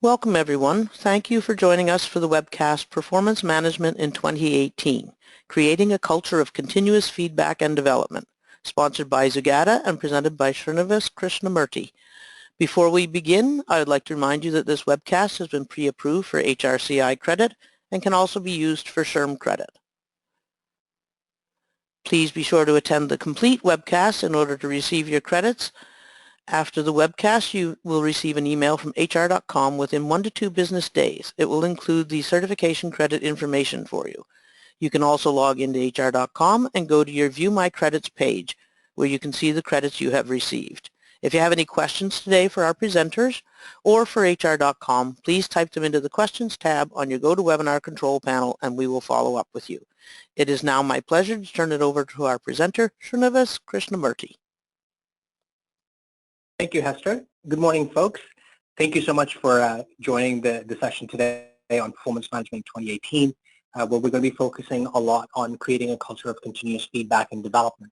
Welcome everyone. Thank you for joining us for the webcast Performance Management in 2018, Creating a Culture of Continuous Feedback and Development, sponsored by Zugata and presented by Srinivas Krishnamurthy. Before we begin, I would like to remind you that this webcast has been pre-approved for HRCI credit and can also be used for SHRM credit. Please be sure to attend the complete webcast in order to receive your credits. After the webcast, you will receive an email from HR.com within 1 to 2 business days. It will include the certification credit information for you. You can also log into HR.com and go to your View My Credits page, where you can see the credits you have received. If you have any questions today for our presenters or for HR.com, please type them into the Questions tab on your GoToWebinar control panel and we will follow up with you. It is now my pleasure to turn it over to our presenter, Srinivas Krishnamurthy. Thank you, Hester. Good morning, folks. Thank you so much for joining the session today on Performance Management 2018, where we're going to be focusing a lot on creating a culture of continuous feedback and development.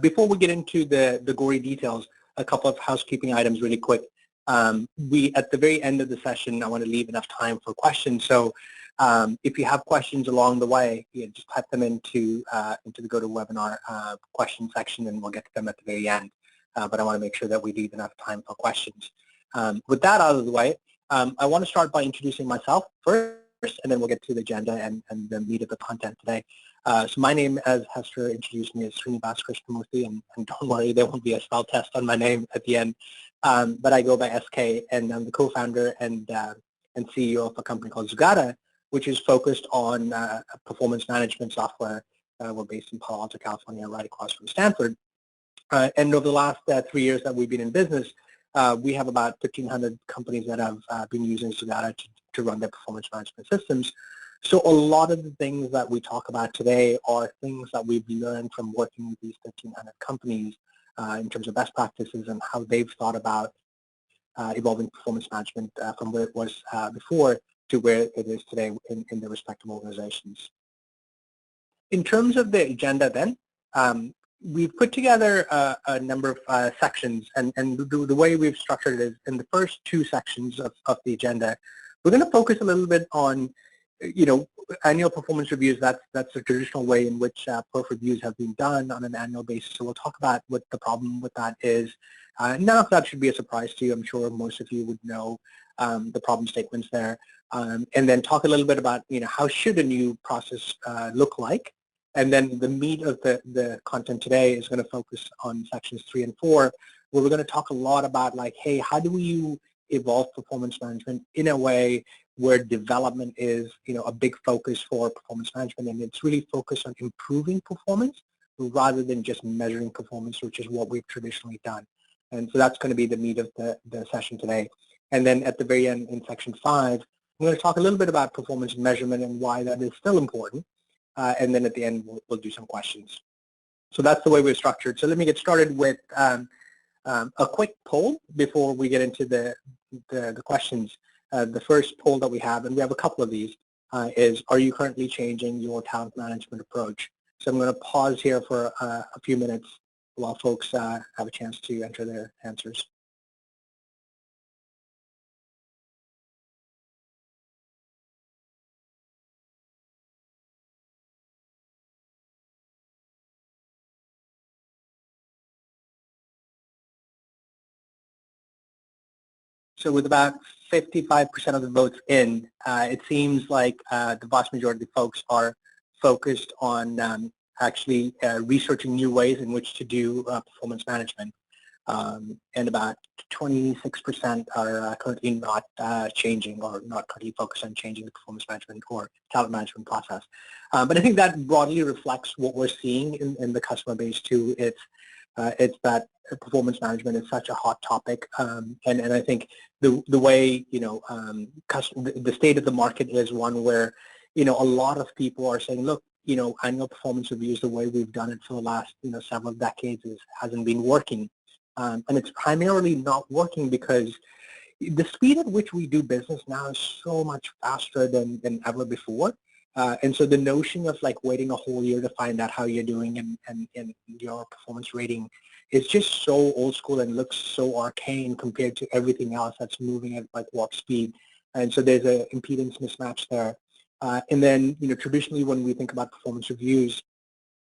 Before we get into the gory details, a couple of housekeeping items really quick. At the very end of the session, I want to leave enough time for questions. So if you have questions along the way, just type them into the GoToWebinar question section and we'll get to them at the very end. But I want to make sure that we leave enough time for questions. With that out of the way, I want to start by introducing myself first, and then we'll get to the agenda and the meat of the content today. So my name, as Hester introduced me, is Srinivas Krishnamurthy, and don't worry, there won't be a spell test on my name at the end. But I go by SK, and I'm the co-founder and CEO of a company called Zugata, which is focused on performance management software. We're based in Palo Alto, California, right across from Stanford. And over the last 3 years that we've been in business, we have about 1,500 companies that have been using Zugata to run their performance management systems. So a lot of the things that we talk about today are things that we've learned from working with these 1,500 companies in terms of best practices and how they've thought about evolving performance management from where it was before to where it is today in their respective organizations. In terms of the agenda then, we've put together a number of sections, and the way we've structured it is in the first 2 sections of the agenda, we're going to focus a little bit on, annual performance reviews. That's the traditional way in which perf reviews have been done on an annual basis. So we'll talk about what the problem with that is. None of that should be a surprise to you. I'm sure most of you would know the problem statements there. And then talk a little bit about, how should a new process look like. And then the meat of the content today is going to focus on sections 3 and 4, where we're going to talk a lot about hey, how do you evolve performance management in a way where development is, a big focus for performance management, and it's really focused on improving performance rather than just measuring performance, which is what we've traditionally done. And so that's going to be the meat of the session today. And then at the very end in section 5, I'm going to talk a little bit about performance measurement and why that is still important. And then at the end, we'll do some questions. So that's the way we're structured. So let me get started with a quick poll before we get into the questions. The first poll that we have, and we have a couple of these, is, are you currently changing your talent management approach? So I'm going to pause here for a few minutes while folks have a chance to enter their answers. So with about 55% of the votes in, it seems like the vast majority of the folks are focused on actually researching new ways in which to do performance management. And about 26% are currently not changing or not currently focused on changing the performance management or talent management process. But I think that broadly reflects what we're seeing in the customer base too. It's that performance management is such a hot topic, and I think the way the state of the market is one where a lot of people are saying, look, annual performance reviews, the way we've done it for the last several decades hasn't been working, and it's primarily not working because the speed at which we do business now is so much faster than ever before. And so the notion of like waiting a whole year to find out how you're doing and your performance rating is just so old school and looks so arcane compared to everything else that's moving at like warp speed. And so there's an impedance mismatch there. And then, traditionally when we think about performance reviews,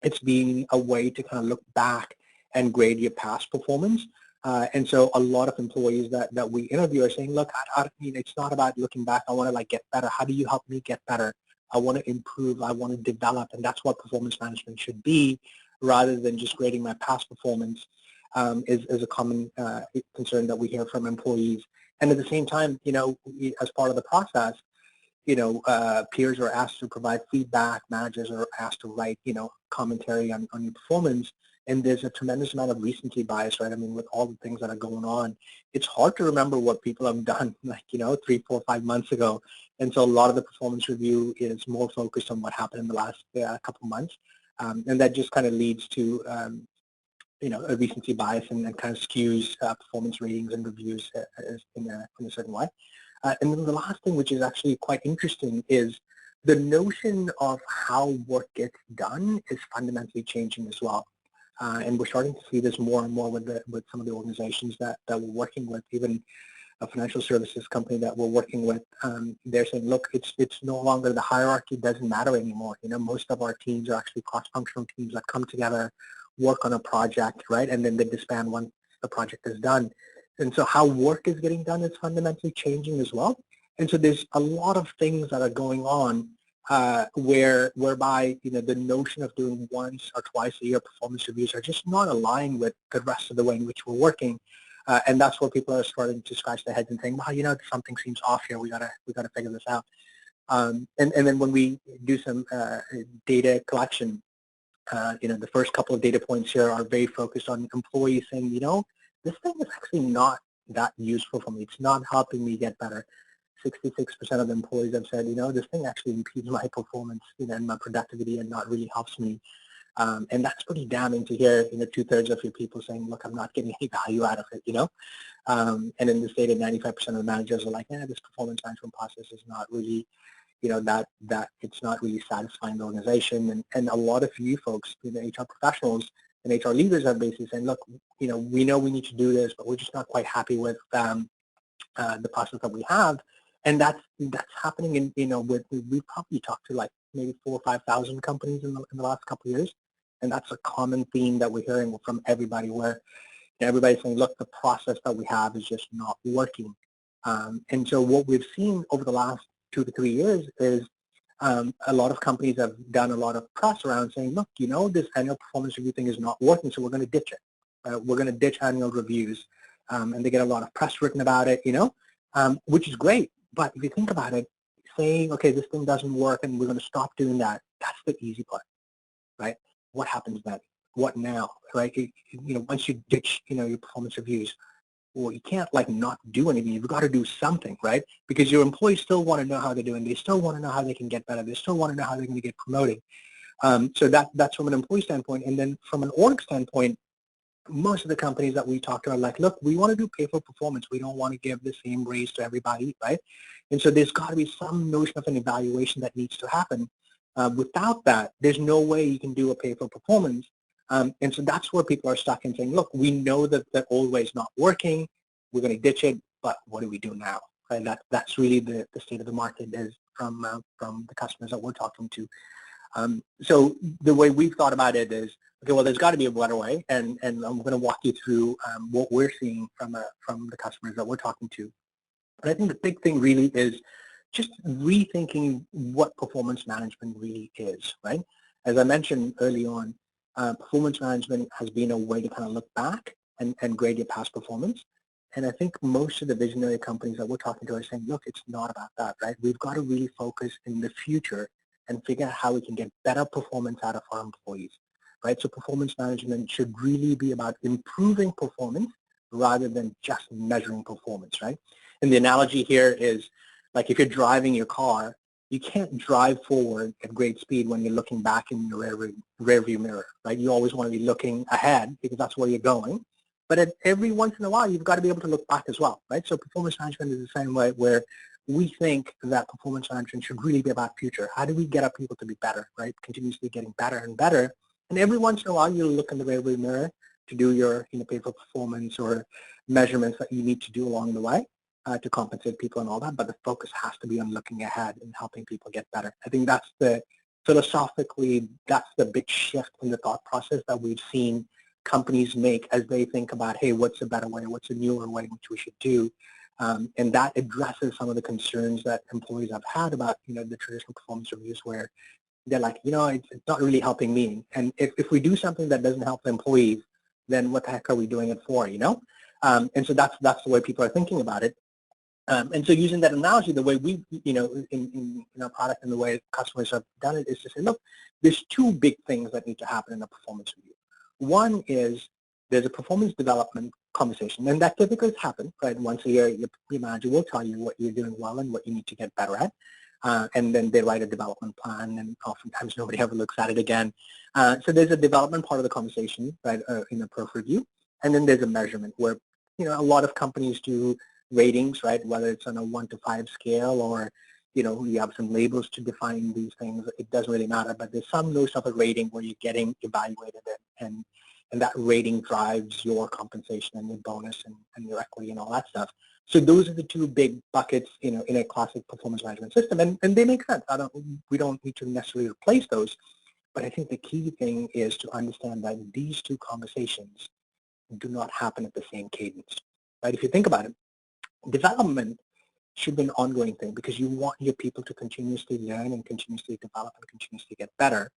it's being a way to kind of look back and grade your past performance. And so a lot of employees that we interview are saying, look, it's not about looking back. I want to like get better. How do you help me get better? I want to improve. I want to develop. And that's what performance management should be, rather than just grading my past performance, is a common concern that we hear from employees. And at the same time, as part of the process, peers are asked to provide feedback, managers are asked to write, commentary on your performance, and there's a tremendous amount of recency bias, right? I mean, with all the things that are going on, it's hard to remember what people have done, like, 3, 4, 5 months ago. And so a lot of the performance review is more focused on what happened in the last couple months. And that just kind of leads to, a recency bias and kind of skews performance ratings and reviews in a certain way. And then the last thing, which is actually quite interesting, is the notion of how work gets done is fundamentally changing as well. And we're starting to see this more and more with some of the organizations that we're working with. Even a financial services company that we're working with, they're saying, look, it's no longer, the hierarchy doesn't matter anymore. Most of our teams are actually cross-functional teams that come together, work on a project, right, and then they disband once the project is done. And so how work is getting done is fundamentally changing as well. And so there's a lot of things that are going on whereby the notion of doing once or twice a year performance reviews are just not aligned with the rest of the way in which we're working. And that's where people are starting to scratch their heads and saying, well, something seems off here. We gotta figure this out. And then when we do some data collection, the first couple of data points here are very focused on employees saying, this thing is actually not that useful for me. It's not helping me get better. 66% of the employees have said, this thing actually impedes my performance, and my productivity, and not really helps me. And that's pretty damning to hear, 2/3 of your people saying, look, I'm not getting any value out of it, And in this data, 95% of the managers are like, this performance management process is not really, that it's not really satisfying the organization. And a lot of you folks, HR professionals and HR leaders are basically saying, look, we know we need to do this, but we're just not quite happy with the process that we have. And that's happening in, we've probably talked to like maybe 4,000 or 5,000 companies in the last couple of years. And that's a common theme that we're hearing from everybody, where everybody's saying, look, the process that we have is just not working. And so what we've seen over the last 2 to 3 years is a lot of companies have done a lot of press around saying, look, this annual performance review thing is not working, so we're going to ditch it. We're going to ditch annual reviews. And they get a lot of press written about it, which is great. But if you think about it, saying, okay, this thing doesn't work and we're going to stop doing that, that's the easy part, right? What happens then? What now, right? Once you ditch, your performance reviews, well, you can't like not do anything. You've got to do something, right? Because your employees still want to know how they're doing. They still want to know how they can get better. They still want to know how they're going to get promoted. So that's from an employee standpoint. And then from an org standpoint, most of the companies that we talk to are like, look, we want to do pay for performance. We don't want to give the same raise to everybody, right? And so there's got to be some notion of an evaluation that needs to happen. Without that, there's no way you can do a pay for performance. And so that's where people are stuck and saying, look, we know that the old way is not working. We're going to ditch it, but what do we do now? Right? That's really the state of the market is from the customers that we're talking to. So the way we've thought about it is, okay, well, there's got to be a better way, and I'm going to walk you through what we're seeing from the customers that we're talking to. But I think the big thing really is just rethinking what performance management really is, right? As I mentioned early on, performance management has been a way to kind of look back and grade your past performance. And I think most of the visionary companies that we're talking to are saying, look, it's not about that, right? We've got to really focus in the future and figure out how we can get better performance out of our employees, right? So performance management should really be about improving performance rather than just measuring performance, right? And the analogy here is, like, if you're driving your car, you can't drive forward at great speed when you're looking back in your rear view mirror, right? You always want to be looking ahead because that's where you're going. But every once in a while, you've got to be able to look back as well, right? So performance management is the same way, where we think that performance management should really be about future. How do we get our people to be better, right? Continuously getting better and better. And every once in a while, you look in the rearview mirror to do your pay for performance or measurements that you need to do along the way to compensate people and all that. But the focus has to be on looking ahead and helping people get better. I think that's philosophically, that's the big shift in the thought process that we've seen companies make as they think about, hey, what's a better way? What's a newer way which we should do? And that addresses some of the concerns that employees have had about, the traditional performance reviews where they're like, it's not really helping me. And if we do something that doesn't help the employees, then what the heck are we doing it for, And so that's the way people are thinking about it. And so using that analogy, the way we, in our product and the way customers have done it is to say, look, there's two big things that need to happen in a performance review. One is there's a performance development conversation, and that typically happens, right? Once a year, your manager will tell you what you're doing well and what you need to get better at. And then they write a development plan, and oftentimes nobody ever looks at it again. So there's a development part of the conversation, right, in a perf review. And then there's a measurement where, a lot of companies do ratings, right, whether it's on a 1 to 5 scale or, you have some labels to define these things. It doesn't really matter, but there's some notion of a rating where you're getting evaluated and that rating drives your compensation and your bonus and your equity and all that stuff. So those are the two big buckets, in a classic performance management system, and they make sense. We don't need to necessarily replace those, but I think the key thing is to understand that these two conversations do not happen at the same cadence, right? If you think about it, development should be an ongoing thing because you want your people to continuously learn and continuously develop and continuously get better.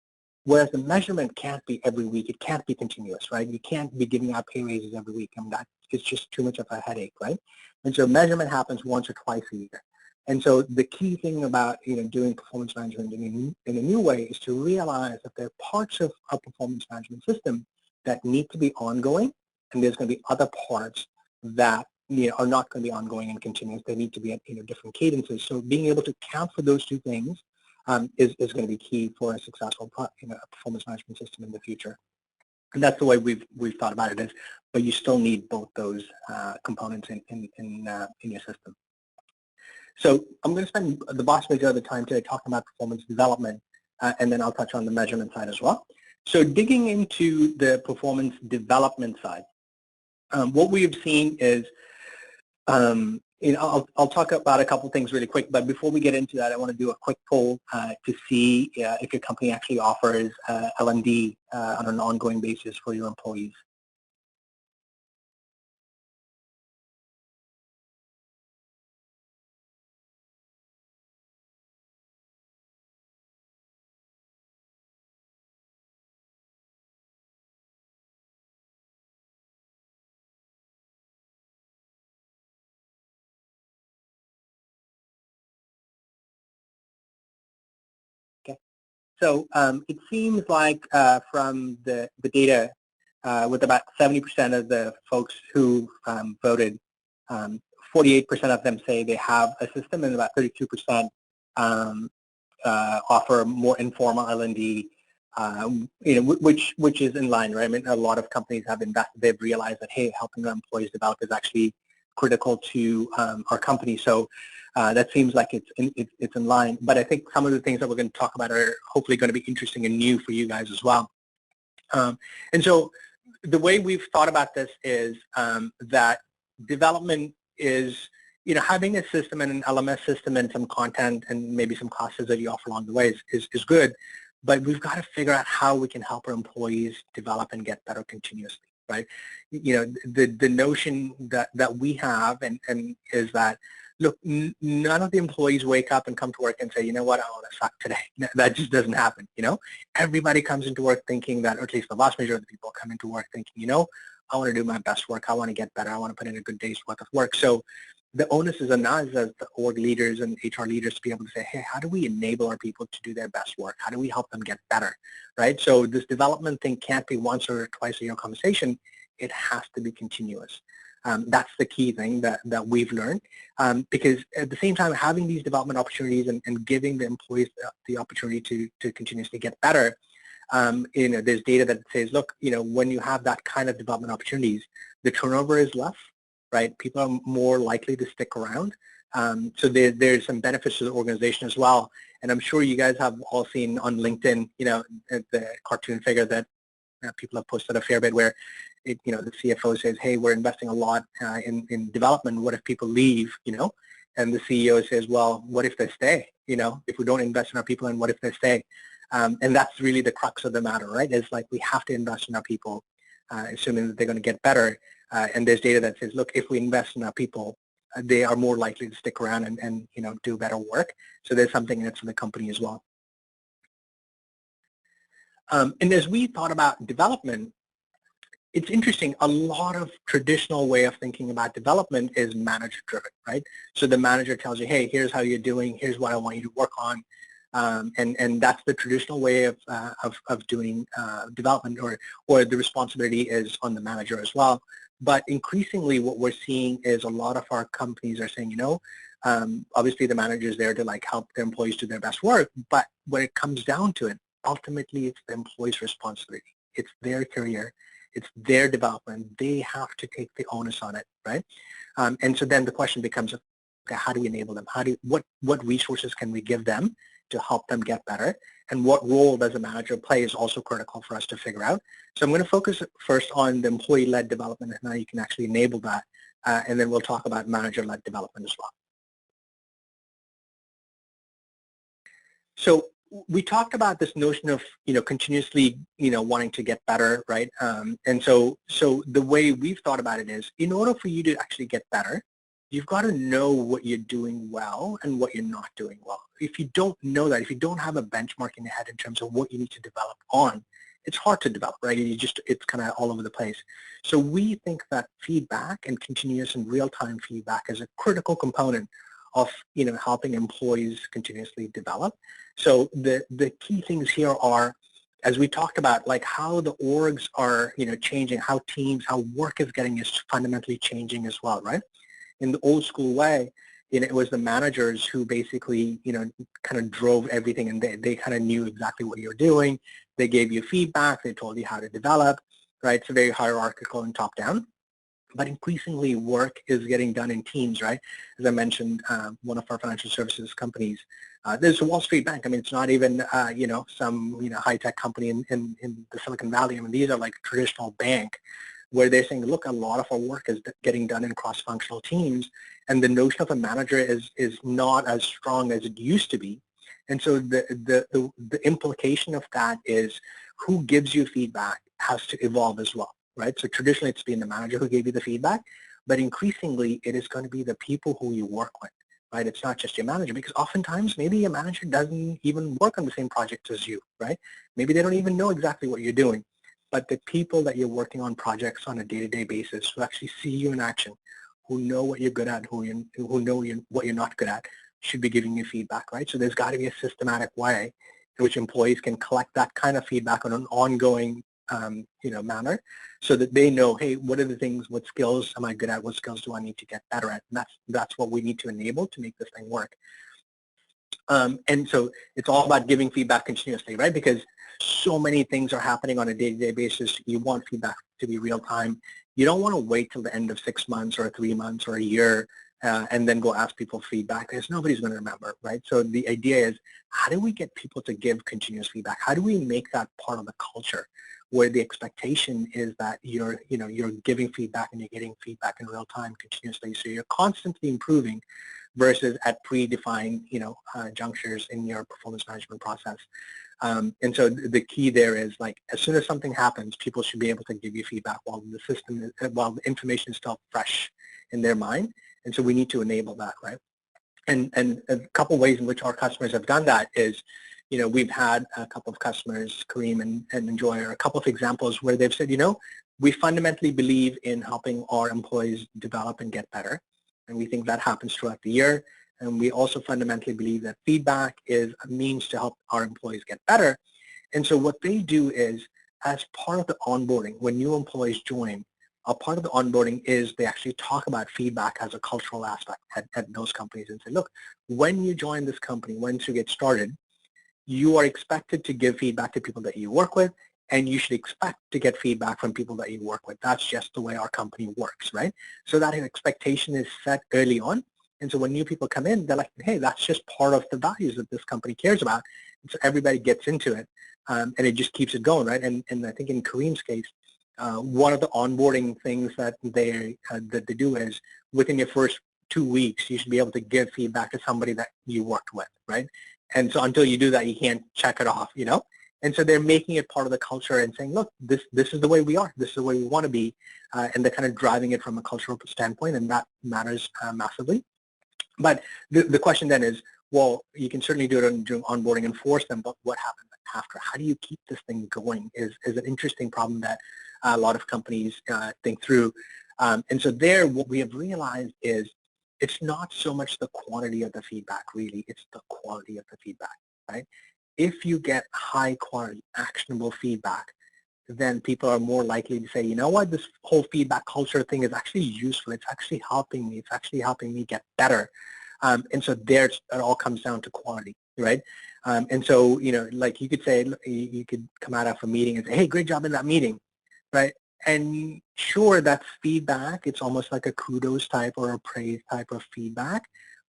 Whereas the measurement can't be every week. It can't be continuous, right? You can't be giving out pay raises every week. That it's just too much of a headache, right? And so measurement happens once or twice a year. And so the key thing about doing performance management in a new way is to realize that there are parts of our performance management system that need to be ongoing, and there's going to be other parts that are not going to be ongoing and continuous. They need to be at different cadences. So being able to account for those two things is going to be key for a successful performance management system in the future. And that's the way we've thought about it. But you still need both those components in your system. So I'm going to spend the vast majority of the time today talking about performance development, and then I'll touch on the measurement side as well. So digging into the performance development side, what we've seen is I'll talk about a couple things really quick, but before we get into that, I want to do a quick poll to see if your company actually offers L&D on an ongoing basis for your employees. So it seems like from the data, with about 70% of the folks who voted, 48% of them say they have a system, and about 32% offer more informal L&D, which is in line, right? I mean, a lot of companies have invested. They've realized that, hey, helping their employees develop is actually critical to our company. So that seems like it's in line. But I think some of the things that we're going to talk about are hopefully going to be interesting and new for you guys as well. And so the way we've thought about this is that development is, having a system and an LMS system and some content and maybe some classes that you offer along the way is good. But we've got to figure out how we can help our employees develop and get better continuously, right? The notion that we have and is that, look, none of the employees wake up and come to work and say, you know what, I want to suck today. That just doesn't happen, Everybody comes into work thinking that, or at least the vast majority of the people come into work thinking, I want to do my best work. I want to get better. I want to put in a good day's worth of work. So the onus is on us as the org leaders and HR leaders to be able to say, hey, how do we enable our people to do their best work? How do we help them get better, right? So this development thing can't be once or twice a year conversation. It has to be continuous. That's the key thing that we've learned, because at the same time, having these development opportunities and giving the employees the opportunity to continuously get better, there's data that says, look, when you have that kind of development opportunities, the turnover is less, right? People are more likely to stick around. So there's some benefits to the organization as well. And I'm sure you guys have all seen on LinkedIn, the cartoon figure that people have posted a fair bit where, the CFO says, hey, we're investing a lot in development. What if people leave, And the CEO says, well, what if they stay? If we don't invest in our people, and what if they stay? And that's really the crux of the matter, right? It's like we have to invest in our people, assuming that they're going to get better. And there's data that says, look, if we invest in our people, they are more likely to stick around and do better work. So there's something in it for the company as well. And as we thought about development, it's interesting, a lot of traditional way of thinking about development is manager-driven, right? So the manager tells you, hey, here's how you're doing, here's what I want you to work on, and that's the traditional way of doing development, or the responsibility is on the manager as well. But increasingly what we're seeing is a lot of our companies are saying, obviously the manager is there to help their employees do their best work, but when it comes down to it, ultimately it's the employee's responsibility. It's their career. It's their development. They have to take the onus on it, right? And so then the question becomes, okay, how do we enable them? What resources can we give them to help them get better? And what role does a manager play is also critical for us to figure out. So I'm going to focus first on the employee-led development and how you can actually enable that. And then we'll talk about manager-led development as well. So we talked about this notion of, continuously, wanting to get better, right? And so the way we've thought about it is, in order for you to actually get better, you've got to know what you're doing well and what you're not doing well. If you don't know that, if you don't have a benchmark in your head in terms of what you need to develop on, it's hard to develop, right? It's kind of all over the place. So we think that feedback and continuous and real-time feedback is a critical component of, helping employees continuously develop. So the key things here are, as we talked about, how the orgs are, changing, how teams, how work is getting is fundamentally changing as well, right? In the old school way, it was the managers who basically, kind of drove everything, and they kind of knew exactly what you're doing. They gave you feedback. They told you how to develop, right? It's very hierarchical and top-down. But increasingly, work is getting done in teams, right? As I mentioned, one of our financial services companies, there's a Wall Street Bank. I mean, it's not even, some, high-tech company in the Silicon Valley. I mean, these are like a traditional bank where they're saying, look, a lot of our work is getting done in cross-functional teams, and the notion of a manager is not as strong as it used to be. And so the implication of that is who gives you feedback has to evolve as well, right? So traditionally it's been the manager who gave you the feedback, but increasingly it is going to be the people who you work with, right? It's not just your manager, because oftentimes maybe your manager doesn't even work on the same project as you, right? Maybe they don't even know exactly what you're doing. But the people that you're working on projects on a day-to-day basis who actually see you in action, who know what you're good at, who know what you're not good at, should be giving you feedback, right? So there's got to be a systematic way in which employees can collect that kind of feedback on an ongoing, manner, so that they know, hey, what are the things, what skills am I good at, what skills do I need to get better at? And that's what we need to enable to make this thing work. And so it's all about giving feedback continuously, right? Because so many things are happening on a day-to-day basis. You want feedback to be real-time. You don't want to wait till the end of 6 months or 3 months or a year and then go ask people feedback, because nobody's going to remember, right? So the idea is, how do we get people to give continuous feedback? How do we make that part of the culture where the expectation is that you're giving feedback and you're getting feedback in real time continuously, so you're constantly improving versus at predefined, junctures in your performance management process. And so the key there is, as soon as something happens, people should be able to give you feedback while the information is still fresh in their mind. And so we need to enable that, right? And a couple ways in which our customers have done that is, we've had a couple of customers, Kareem and Enjoy, are a couple of examples where they've said, we fundamentally believe in helping our employees develop and get better. And we think that happens throughout the year. And we also fundamentally believe that feedback is a means to help our employees get better. And so what they do is, as part of the onboarding, when new employees join, a part of the onboarding is they actually talk about feedback as a cultural aspect at those companies and say, look, when you join this company, once you get started, you are expected to give feedback to people that you work with, and you should expect to get feedback from people that you work with. That's just the way our company works, right? So that expectation is set early on, And so when new people come in, they're like, hey, that's just part of the values that this company cares about. And so everybody gets into it, and it just keeps it going, right? And I think in Kareem's case, one of the onboarding things that they do is within your first 2 weeks, you should be able to give feedback to somebody that you worked with, right? And so until you do that, you can't check it off, you know? And so they're making it part of the culture and saying, look, this is the way we are. This is the way we want to be. And they're kind of driving it from a cultural standpoint, and that matters massively. But the question then is, well, you can certainly do it during onboarding and force them, but what happens after? How do you keep this thing going is an interesting problem that a lot of companies think through. And so there, what we have realized is it's not so much the quantity of the feedback, really. It's the quality of the feedback, right? If you get high quality, actionable feedback, then people are more likely to say, you know what, this whole feedback culture thing is actually useful. It's actually helping me. It's actually helping me get better. And so there, it all comes down to quality, right? And so, you know, like you could say, you could come out of a meeting and say, hey, great job in that meeting, right? And sure, that's feedback. It's almost like a kudos type or a praise type of feedback.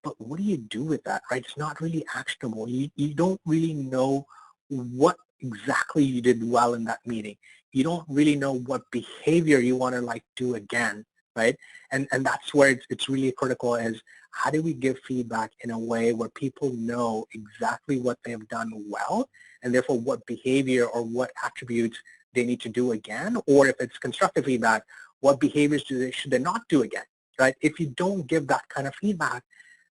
But what do you do with that, right? It's not really actionable. You don't really know what exactly you did well in that meeting. You don't really know what behavior you want to like do again, right? And that's where it's really critical is how do we give feedback in a way where people know exactly what they have done well, and therefore what behavior or what attributes they need to do again, or if it's constructive feedback, what behaviors should they not do again, right? If you don't give that kind of feedback,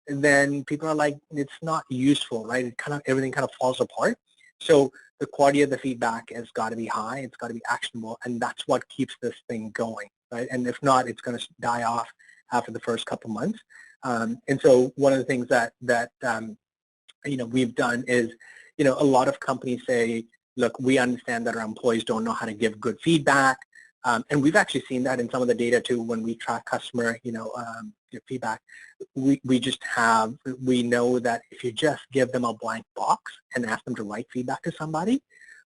then people are like, it's not useful, right? Everything kind of falls apart. So the quality of the feedback has got to be high. It's got to be actionable, and that's what keeps this thing going, right? And if not, it's going to die off after the first couple months. And so one of the things that you know, we've done is, you know, a lot of companies say, look, we understand that our employees don't know how to give good feedback. And we've actually seen that in some of the data too when we track customer, you know, feedback. We know that if you just give them a blank box and ask them to write feedback to somebody,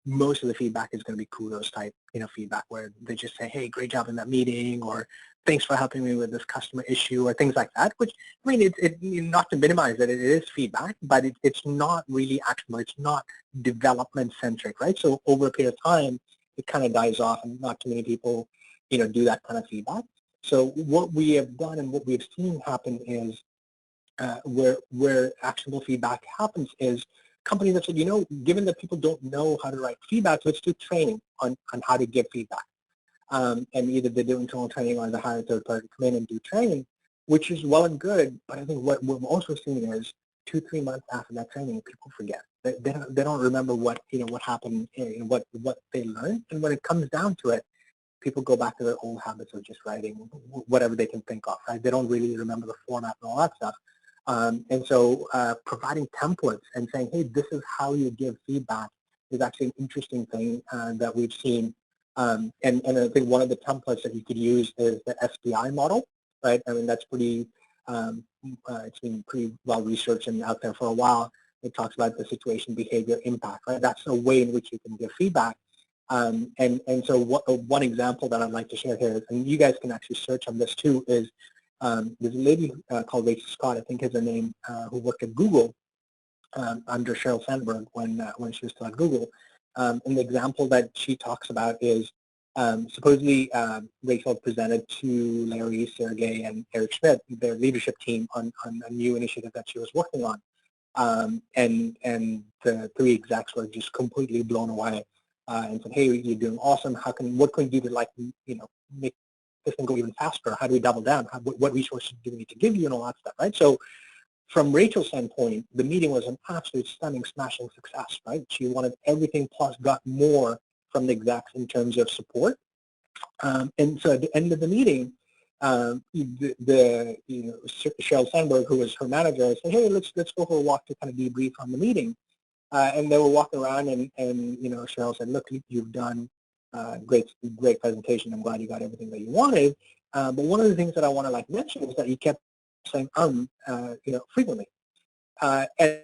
most of the feedback is going to be kudos type, you know, feedback where they just say, hey, great job in that meeting, or thanks for helping me with this customer issue, or things like that, which, I mean, not to minimize that it is feedback, but it's not really actionable. It's not development centric, right? So over a period of time, it kind of dies off, and not too many people, you know, do that kind of feedback. So what we have done and what we've seen happen is where actionable feedback happens is companies have said, you know, given that people don't know how to write feedback, let's do training on how to give feedback. And either they do internal training or they hire a third party to come in and do training, which is well and good. But I think what we've also seen is 2-3 months after that training, people forget. They don't remember what, you know, what happened, you know, what they learned. And when it comes down to it, people go back to their old habits of just writing whatever they can think of, right? They don't really remember the format and all that stuff. And so providing templates and saying, hey, this is how you give feedback is actually an interesting thing that we've seen. And I think one of the templates that you could use is the SBI model, right? I mean, that's pretty, it's been pretty well researched and out there for a while. It talks about the situation, behavior, impact, right? That's a way in which you can give feedback. And so one example that I'd like to share here is, and you guys can actually search on this too, is there's a lady called Rachel Scott, I think is her name, who worked at Google under Sheryl Sandberg when she was still at Google. And the example that she talks about is supposedly Rachel presented to Larry, Sergey, and Eric Schmidt, their leadership team, on a new initiative that she was working on. And the 3 execs were just completely blown away and said, hey, you're doing awesome. What can we do to, like, you know, make this thing go even faster? How do we double down? What resources do we need to give you and all that stuff, right? So from Rachel's standpoint, the meeting was an absolute stunning, smashing success, right? She wanted everything plus got more from the execs in terms of support. And so at the end of the meeting, Sheryl Sandberg, who was her manager, said, hey, let's go for a walk to kind of debrief on the meeting. And they were walking around, and you know, Sheryl said, look, you've done great presentation. I'm glad you got everything that you wanted. But one of the things that I want to like mention is that you kept saying you know, frequently. And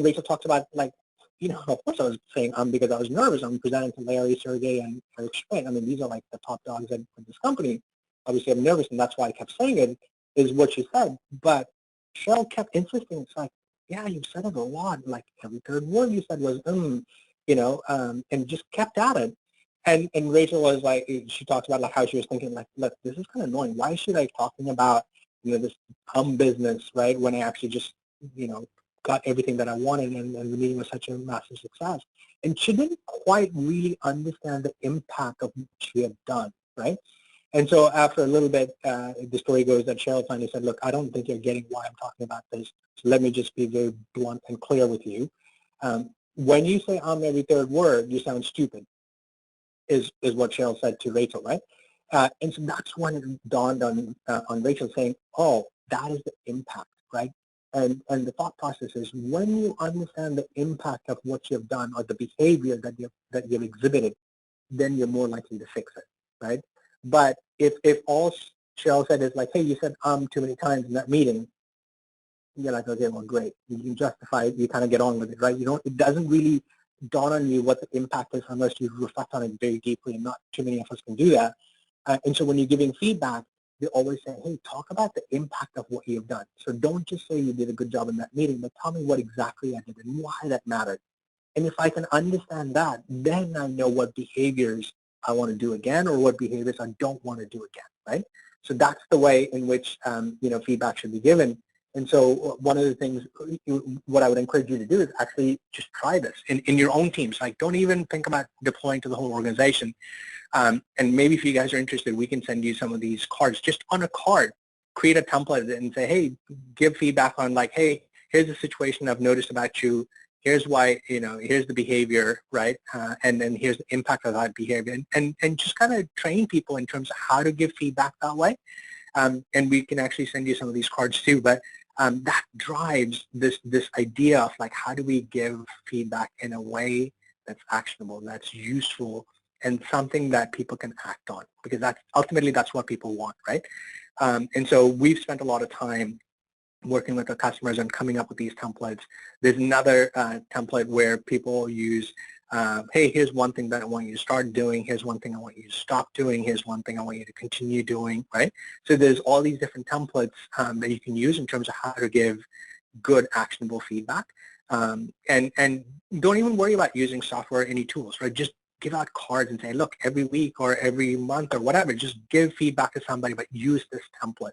Rachel talks about, like, you know, of course I was saying because I was nervous. I'm presenting to Larry, Sergey, and Eric Schmidt. I mean, these are like the top dogs at this company. Obviously, I'm nervous, and that's why I kept saying it, is what she said. But Cheryl kept insisting. It's like, yeah, you said it a lot. Like every third word you said was, and just kept at it. And Rachel was like, she talks about like how she was thinking like, look, this is kind of annoying. Why is she like talking about, this business, right? When I actually just, got everything that I wanted and the meeting was such a massive success. And she didn't quite really understand the impact of what she had done, right? And so after a little bit, the story goes that Cheryl finally said, look, I don't think you're getting why I'm talking about this. So let me just be very blunt and clear with you. When you say every third word, you sound stupid, is what Cheryl said to Rachel, right? And so that's when it dawned on Rachel saying, oh, that is the impact, right? And the thought process is when you understand the impact of what you've done or the behavior that you've exhibited, then you're more likely to fix it, right? But if all Cheryl said is like, hey, you said too many times in that meeting, you're like, okay, well, great. You can justify it. You kind of get on with it, right? It doesn't really dawn on you what the impact is unless you reflect on it very deeply, and not too many of us can do that. And so when you're giving feedback, they always say, hey, talk about the impact of what you've done. So don't just say you did a good job in that meeting, but tell me what exactly I did and why that mattered. And if I can understand that, then I know what behaviors I want to do again or what behaviors I don't want to do again, right? So that's the way in which, feedback should be given. And so one of the things, what I would encourage you to do is actually just try this in your own teams. Like, don't even think about deploying to the whole organization. And maybe if you guys are interested, we can send you some of these cards. Just on a card, create a template and say, hey, give feedback on like, hey, here's the situation I've noticed about you. Here's why, here's the behavior, right? And then here's the impact of that behavior. And just kind of train people in terms of how to give feedback that way. And we can actually send you some of these cards too. But that drives this idea of like, how do we give feedback in a way that's actionable, that's useful, and something that people can act on, because that's what people want, right? And so we've spent a lot of time working with our customers and coming up with these templates. There's another template where people use, hey, here's one thing that I want you to start doing. Here's one thing I want you to stop doing. Here's one thing I want you to continue doing, right? So there's all these different templates that you can use in terms of how to give good, actionable feedback. And don't even worry about using software or any tools, right? Just give out cards and say, look, every week or every month or whatever, just give feedback to somebody, but use this template.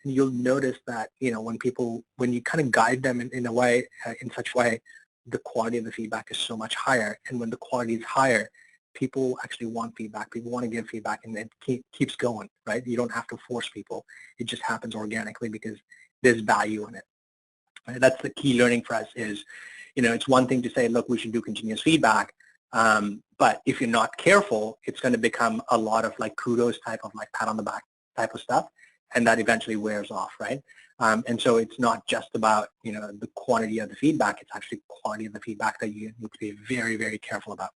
And you'll notice that, when you kind of guide them in a way, in such a way, the quality of the feedback is so much higher. And when the quality is higher, people actually want feedback. People want to give feedback, and it keeps going, right? You don't have to force people. It just happens organically because there's value in it. Right? That's the key learning for us is, it's one thing to say, look, we should do continuous feedback. But if you're not careful, it's going to become a lot of like kudos type of like pat on the back type of stuff. And that eventually wears off, right? And so it's not just about, the quantity of the feedback, it's actually quality of the feedback that you need to be very, very careful about.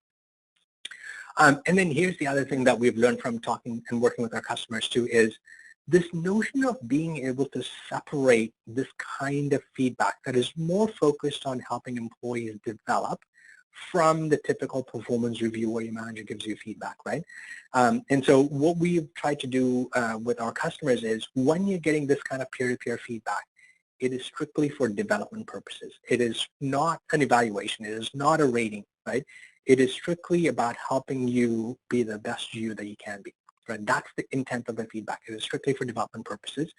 And then here's the other thing that we've learned from talking and working with our customers too is this notion of being able to separate this kind of feedback that is more focused on helping employees develop from the typical performance review where your manager gives you feedback, right? And so what we've tried to do with our customers is when you're getting this kind of peer-to-peer feedback, it is strictly for development purposes. It is not an evaluation. It is not a rating, right? It is strictly about helping you be the best you that you can be, right? That's the intent of the feedback. It is strictly for development purposes.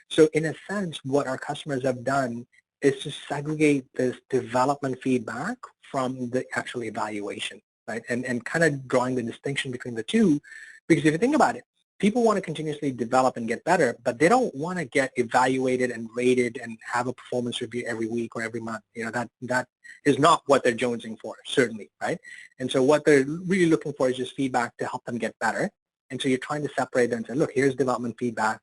So in a sense, what our customers have done is to segregate this development feedback from the actual evaluation, right? And kind of drawing the distinction between the two, because if you think about it, people want to continuously develop and get better, but they don't want to get evaluated and rated and have a performance review every week or every month. That is not what they're jonesing for, certainly, right? And so what they're really looking for is just feedback to help them get better. And so you're trying to separate them and say, look, here's development feedback,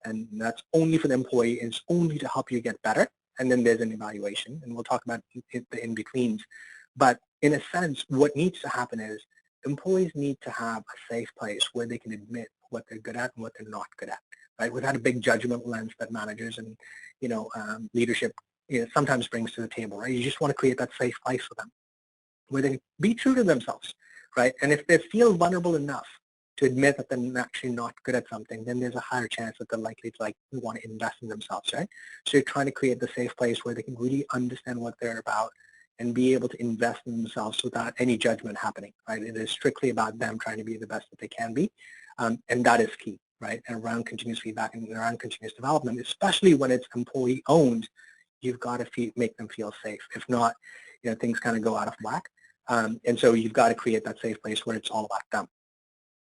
and that's only for the employee, and it's only to help you get better. And then there's an evaluation, and we'll talk about the in-betweens. But in a sense, what needs to happen is employees need to have a safe place where they can admit what they're good at and what they're not good at, right? Without a big judgment lens that managers and, leadership, sometimes brings to the table, right? You just want to create that safe place for them where they be true to themselves, right? And if they feel vulnerable enough to admit that they're actually not good at something, then there's a higher chance that they're likely to like want to invest in themselves, right? So you're trying to create the safe place where they can really understand what they're about and be able to invest in themselves without any judgment happening, right? It is strictly about them trying to be the best that they can be, and that is key, right? And around continuous feedback and around continuous development, especially when it's employee-owned, you've got to make them feel safe. If not, things kind of go out of whack. And so you've got to create that safe place where it's all about them.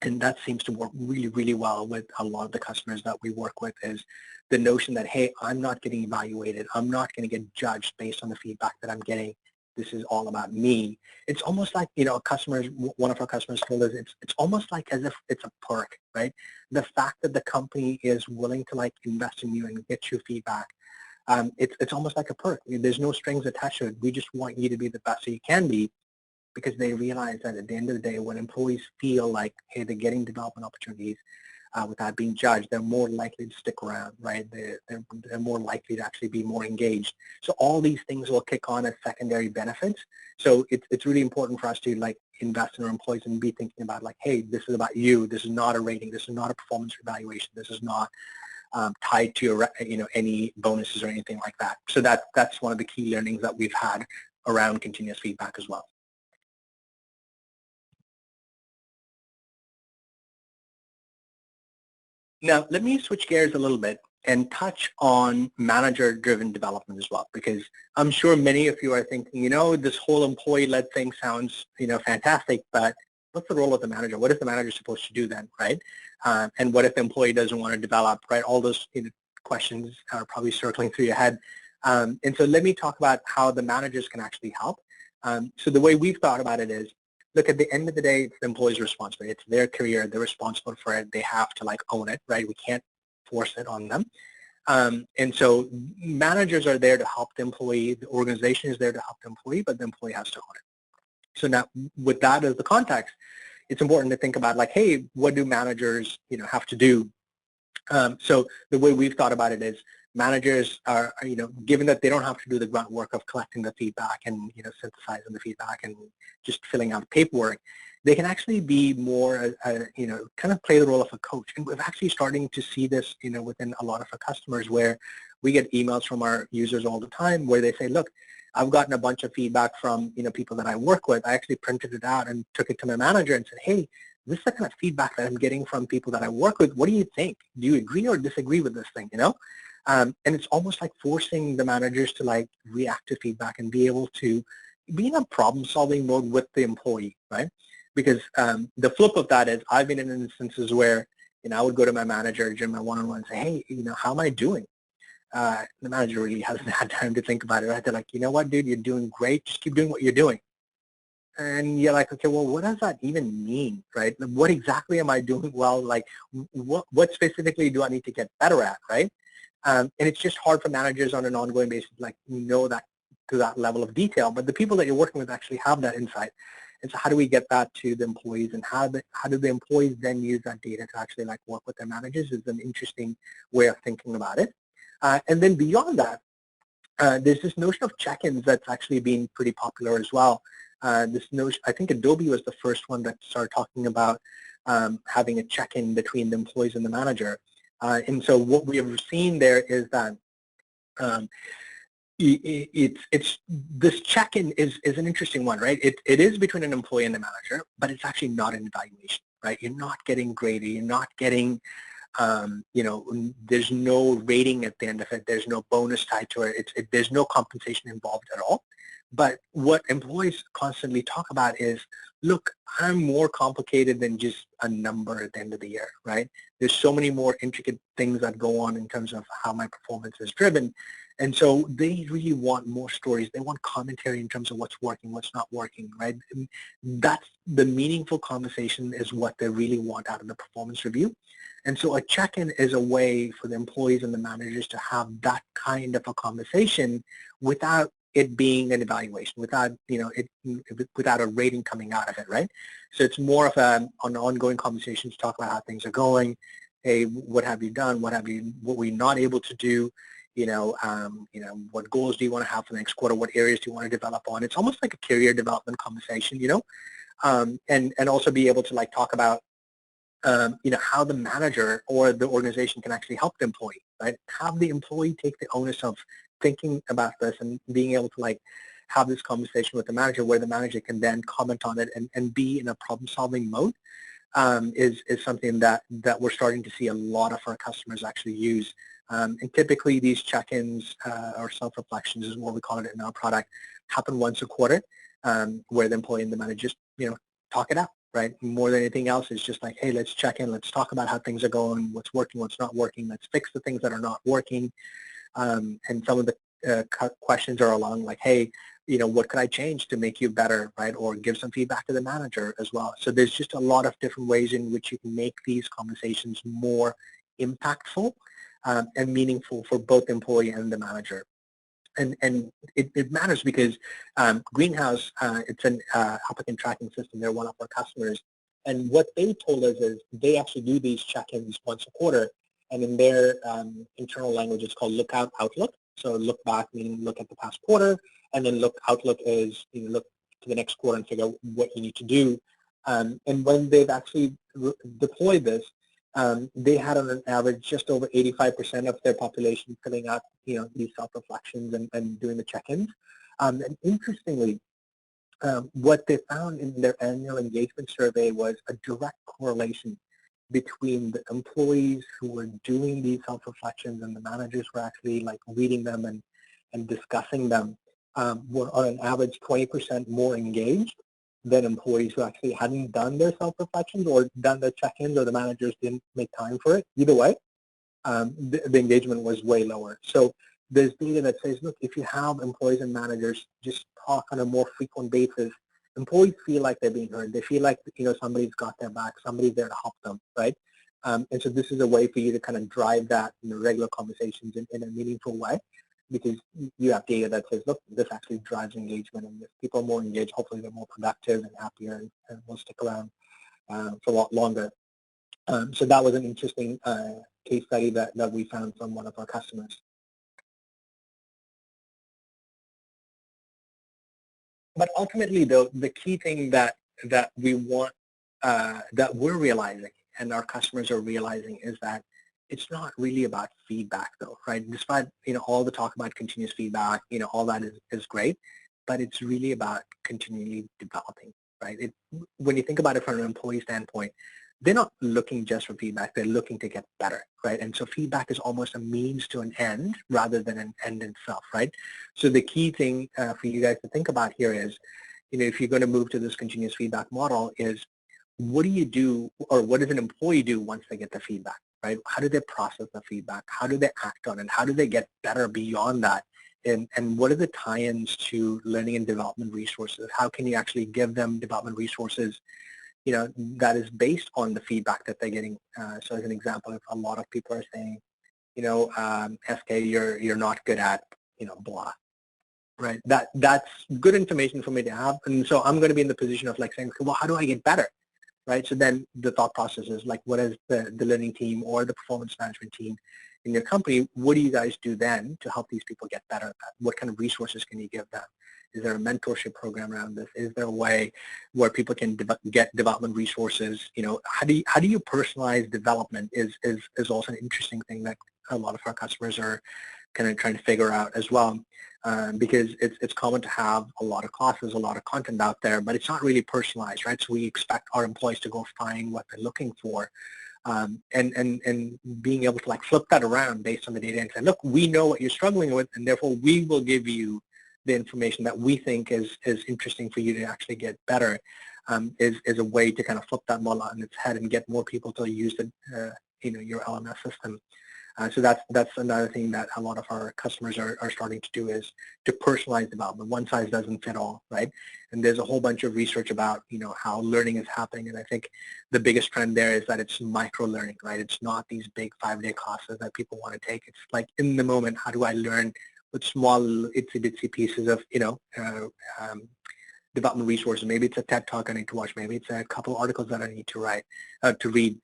And that seems to work really, really well with a lot of the customers that we work with, is the notion that, hey, I'm not getting evaluated. I'm not going to get judged based on the feedback that I'm getting. This is all about me. It's almost like, one of our customers told us, it's almost like as if it's a perk, right? The fact that the company is willing to like invest in you and get you feedback, it's almost like a perk. There's no strings attached to it. We just want you to be the best that you can be, because they realize that at the end of the day, when employees feel like, hey, they're getting development opportunities without being judged, they're more likely to stick around, right? They're more likely to actually be more engaged. So all these things will kick on as secondary benefits. So it's really important for us to like invest in our employees and be thinking about like, hey, this is about you. This is not a rating. This is not a performance evaluation. This is not tied to your, any bonuses or anything like that. So that's one of the key learnings that we've had around continuous feedback as well. Now, let me switch gears a little bit and touch on manager-driven development as well, because I'm sure many of you are thinking, this whole employee-led thing sounds, fantastic, but what's the role of the manager? What is the manager supposed to do then, right? And what if the employee doesn't want to develop, right? All those questions are probably circling through your head. And so let me talk about how the managers can actually help. So the way we've thought about it is, look, at the end of the day, it's the employee's responsibility. It's their career. They're responsible for it. They have to like own it, right? We can't force it on them. And so managers are there to help the employee. The organization is there to help the employee, but the employee has to own it. So now with that as the context, it's important to think about like, hey, what do managers, have to do? So the way we've thought about it is, managers are, given that they don't have to do the grunt work of collecting the feedback and, synthesizing the feedback and just filling out paperwork, they can actually be more, kind of play the role of a coach. And we're actually starting to see this, within a lot of our customers, where we get emails from our users all the time where they say, look, I've gotten a bunch of feedback from, people that I work with. I actually printed it out and took it to my manager and said, hey, this is the kind of feedback that I'm getting from people that I work with. What do you think? Do you agree or disagree with this thing, And it's almost like forcing the managers to like react to feedback and be able to be in a problem-solving mode with the employee, right? Because the flip of that is, I've been in instances where, I would go to my manager during my one-on-one and say, hey, how am I doing? The manager really hasn't had time to think about it, right? They're like, you know what, dude, you're doing great. Just keep doing what you're doing. And you're like, okay, well, what does that even mean, right? What exactly am I doing well? Like, what specifically do I need to get better at, right? And it's just hard for managers on an ongoing basis, like, that to that level of detail. But the people that you're working with actually have that insight. And so how do we get that to the employees, and how do the employees then use that data to actually like work with their managers is an interesting way of thinking about it. And then beyond that, there's this notion of check-ins that's actually been pretty popular as well. This notion, I think Adobe was the first one that started talking about having a check-in between the employees and the manager. And so what we have seen there is that this check-in is an interesting one, right? It is between an employee and the manager, but it's actually not an evaluation, right? You're not getting graded. You're not getting, there's no rating at the end of it. There's no bonus tied to it. There's no compensation involved at all. But what employees constantly talk about is, look, I'm more complicated than just a number at the end of the year, right? There's so many more intricate things that go on in terms of how my performance is driven. And so they really want more stories. They want commentary in terms of what's working, what's not working, right? And that's the meaningful conversation is what they really want out of the performance review. And so a check-in is a way for the employees and the managers to have that kind of a conversation without it being an evaluation, without without a rating coming out of it, right? So it's more of an ongoing conversation to talk about how things are going. Hey, what have you done? What were you not able to do? What goals do you want to have for the next quarter? What areas do you want to develop on? It's almost like a career development conversation, and also be able to like talk about how the manager or the organization can actually help the employee, right? Have the employee take the onus of thinking about this and being able to have this conversation with the manager where the manager can then comment on it and be in a problem-solving mode is something that we're starting to see a lot of our customers actually use. And typically these check-ins or self-reflections is what we call it in our product, happen once a quarter where the employee and the manager just, talk it out. Right? More than anything else, it's just like, hey, let's check in. Let's talk about how things are going, what's working, what's not working. Let's fix the things that are not working. And some of the questions are along like, hey, what could I change to make you better, right? Or give some feedback to the manager as well. So there's just a lot of different ways in which you can make these conversations more impactful and meaningful for both the employee and the manager. And it matters because Greenhouse, it's an applicant tracking system. They're one of our customers. And what they told us is they actually do these check-ins once a quarter. And in their internal language, it's called Lookout Outlook. So look back, meaning look at the past quarter. And then look Outlook is look to the next quarter and figure out what you need to do. And when they've actually deployed this, they had on an average just over 85% of their population filling out, these self-reflections and doing the check-ins. And interestingly, what they found in their annual engagement survey was a direct correlation between the employees who were doing these self-reflections and the managers were actually reading them and discussing them were on an average 20% more engaged than employees who actually hadn't done their self-reflections or done their check-ins or the managers didn't make time for it. Either way, the engagement was way lower. So there's data that says, look, if you have employees and managers just talk on a more frequent basis, employees feel like they're being heard. They feel like, somebody's got their back, somebody's there to help them, right? And so this is a way for you to kind of drive that in the regular conversations in a meaningful way, because you have data that says, look, this actually drives engagement, and if people are more engaged, hopefully they're more productive and happier and will stick around for a lot longer. So that was an interesting case study that we found from one of our customers. But ultimately, though, the key thing that we want, that we're realizing and our customers are realizing is that it's not really about feedback, though, right? Despite, all the talk about continuous feedback, all that is great, but it's really about continually developing, right? When you think about it from an employee standpoint, they're not looking just for feedback, they're looking to get better, right? And so feedback is almost a means to an end rather than an end in itself, right? So the key thing for you guys to think about here is, if you're going to move to this continuous feedback model is, what do you do, or what does an employee do once they get the feedback, right? How do they process the feedback? How do they act on it? How do they get better beyond that? And what are the tie-ins to learning and development resources? How can you actually give them development resources that is based on the feedback that they're getting? So as an example, if a lot of people are saying, SK, you're not good at, blah, right? That's good information for me to have. And so I'm going to be in the position of saying, well, how do I get better? Right? So then the thought process is what is the learning team or the performance management team in your company, what do you guys do then to help these people get better at that? What kind of resources can you give them? Is there a mentorship program around this? Is there a way where people can get development resources? How do you personalize development is also an interesting thing that a lot of our customers are kind of trying to figure out as well. Because it's common to have a lot of classes, a lot of content out there, but it's not really personalized, right? So we expect our employees to go find what they're looking for, and being able to flip that around based on the data and say, look, we know what you're struggling with, and therefore we will give you the information that we think is interesting for you to actually get better, is a way to kind of flip that model on its head and get more people to use your LMS system. So that's another thing that a lot of our customers are starting to do, is to personalize development. One size doesn't fit all, right? And there's a whole bunch of research about how learning is happening, and I think the biggest trend there is that it's micro learning, right? It's not these big 5-day classes that people want to take. It's in the moment, how do I learn with small itsy bitsy pieces of development resources. Maybe it's a TED Talk I need to watch. Maybe it's a couple of articles that I need to read,